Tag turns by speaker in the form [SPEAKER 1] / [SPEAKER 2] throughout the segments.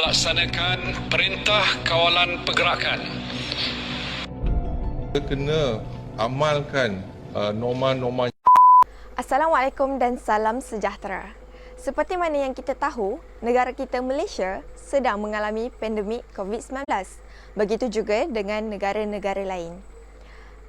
[SPEAKER 1] Laksanakan perintah kawalan pergerakan.
[SPEAKER 2] Kita kena amalkan norma-norma.
[SPEAKER 3] Assalamualaikum dan salam sejahtera. Seperti mana yang kita tahu, negara kita Malaysia sedang mengalami pandemik COVID-19. Begitu juga dengan negara-negara lain.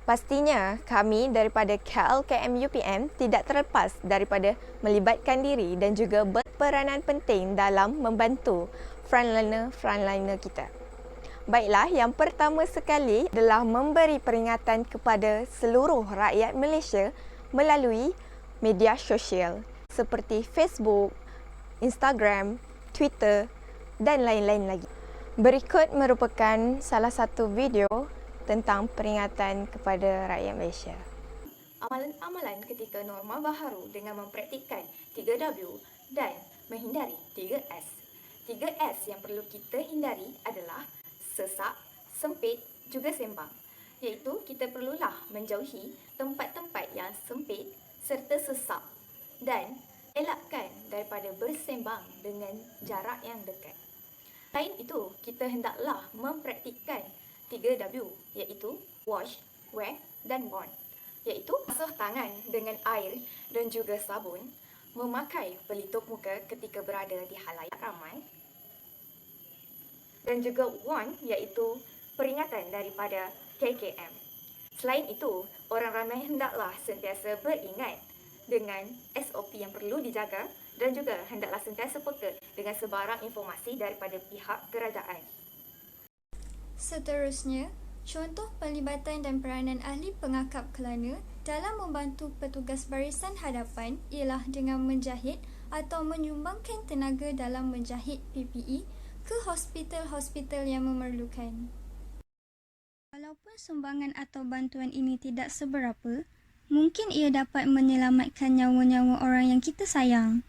[SPEAKER 3] Pastinya kami daripada KLKM UPM tidak terlepas daripada melibatkan diri dan juga berperanan penting dalam membantu frontliner kita. Baiklah, yang pertama sekali adalah memberi peringatan kepada seluruh rakyat Malaysia melalui media sosial seperti Facebook, Instagram, Twitter dan lain-lain lagi. Berikut merupakan salah satu video tentang peringatan kepada rakyat Malaysia. Amalan-amalan ketika norma baharu dengan mempraktikkan 3W dan menghindari 3S. 3S yang perlu kita hindari adalah sesak, sempit juga sembang. Iaitu kita perlulah menjauhi tempat-tempat yang sempit serta sesak dan elakkan daripada bersembang dengan jarak yang dekat. Selain itu, kita hendaklah mempraktikkan 3W iaitu wash, wear dan bond. Iaitu basuh tangan dengan air dan juga sabun, memakai pelitup muka ketika berada di khalayak ramai dan juga warn iaitu peringatan daripada KKM. Selain itu, orang ramai hendaklah sentiasa beringat dengan SOP yang perlu dijaga dan juga hendaklah sentiasa peka dengan sebarang informasi daripada pihak kerajaan.
[SPEAKER 4] Seterusnya, contoh pelibatan dan peranan ahli pengakap kelana dalam membantu petugas barisan hadapan ialah dengan menjahit atau menyumbangkan tenaga dalam menjahit PPE ke hospital-hospital yang memerlukan. Walaupun sumbangan atau bantuan ini tidak seberapa, mungkin ia dapat menyelamatkan nyawa-nyawa orang yang kita sayang.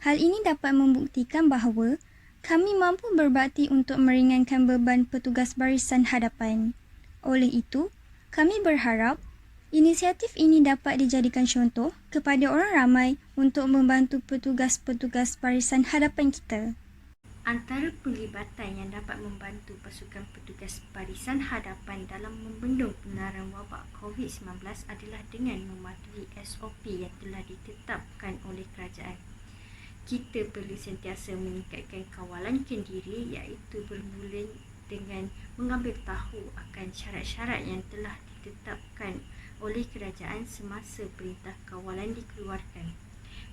[SPEAKER 4] Hal ini dapat membuktikan bahawa kami mampu berbakti untuk meringankan beban petugas barisan hadapan. Oleh itu, kami berharap inisiatif ini dapat dijadikan contoh kepada orang ramai untuk membantu petugas-petugas barisan hadapan kita.
[SPEAKER 5] Antara pelibatan yang dapat membantu pasukan petugas barisan hadapan dalam membendung penularan wabak COVID-19 adalah dengan mematuhi SOP yang telah ditetapkan oleh kerajaan. Kita perlu sentiasa meningkatkan kawalan kendiri iaitu bermula dengan mengambil tahu akan syarat-syarat yang telah ditetapkan oleh kerajaan semasa perintah kawalan dikeluarkan.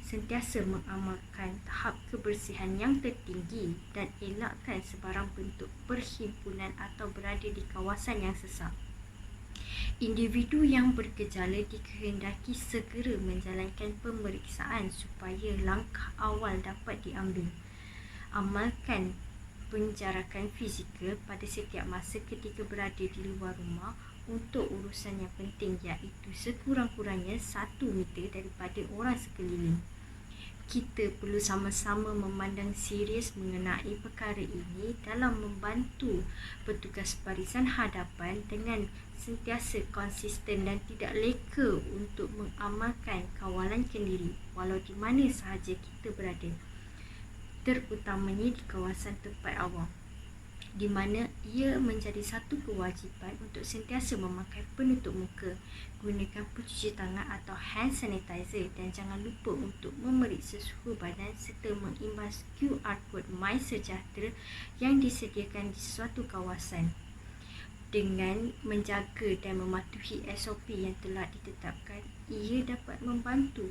[SPEAKER 5] Sentiasa mengamalkan tahap kebersihan yang tertinggi dan elakkan sebarang bentuk perhimpunan atau berada di kawasan yang sesak. Individu yang bergejala dikehendaki segera menjalankan pemeriksaan supaya langkah awal dapat diambil. Amalkan penjarakan fizikal pada setiap masa ketika berada di luar rumah untuk urusan yang penting iaitu sekurang-kurangnya 1 meter daripada orang sekeliling. Kita perlu sama-sama memandang serius mengenai perkara ini dalam membantu petugas barisan hadapan dengan sentiasa konsisten dan tidak leka untuk mengamalkan kawalan kendiri walau di mana sahaja kita berada, terutamanya di kawasan tempat awam, di mana ia menjadi satu kewajipan untuk sentiasa memakai penutup muka, gunakan pencuci tangan atau hand sanitizer dan jangan lupa untuk memeriksa suhu badan serta mengimbas QR Code MySejahtera yang disediakan di suatu kawasan. Dengan menjaga dan mematuhi SOP yang telah ditetapkan, ia dapat membantu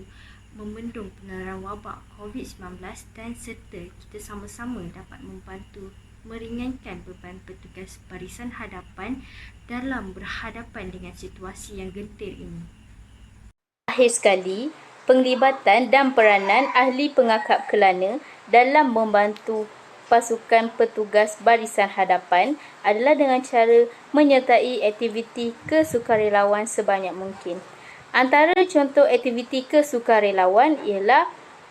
[SPEAKER 5] membendung penularan wabak COVID-19 dan serta kita sama-sama dapat membantu meringankan beban petugas barisan hadapan dalam berhadapan dengan situasi yang gentir ini.
[SPEAKER 6] Akhir sekali, penglibatan dan peranan ahli pengakap kelana dalam membantu pasukan petugas barisan hadapan adalah dengan cara menyertai aktiviti kesukarelawan sebanyak mungkin. Antara contoh aktiviti kesukarelawan ialah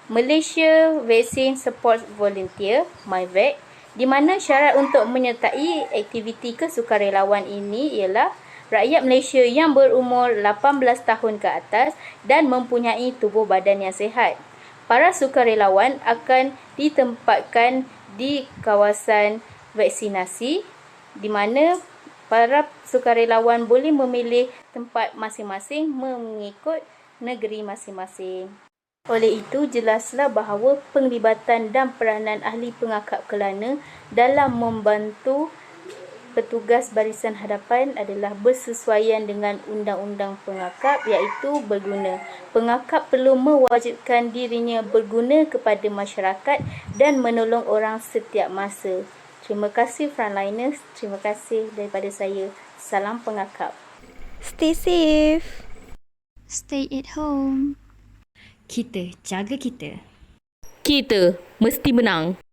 [SPEAKER 6] Malaysia Vaccine Support Volunteer (MyVac), di mana syarat untuk menyertai aktiviti kesukarelawan ini ialah rakyat Malaysia yang berumur 18 tahun ke atas dan mempunyai tubuh badan yang sihat. Para sukarelawan akan ditempatkan di kawasan vaksinasi di mana para sukarelawan boleh memilih tempat masing-masing mengikut negeri masing-masing. Oleh itu, jelaslah bahawa penglibatan dan peranan ahli pengakap kelana dalam membantu petugas barisan hadapan adalah bersesuaian dengan undang-undang pengakap iaitu berguna. Pengakap perlu mewajibkan dirinya berguna kepada masyarakat dan menolong orang setiap masa. Terima kasih frontliners, terima kasih daripada saya. Salam pengakap.
[SPEAKER 3] Stay safe.
[SPEAKER 4] Stay at home.
[SPEAKER 5] Kita jaga kita.
[SPEAKER 6] Kita mesti menang.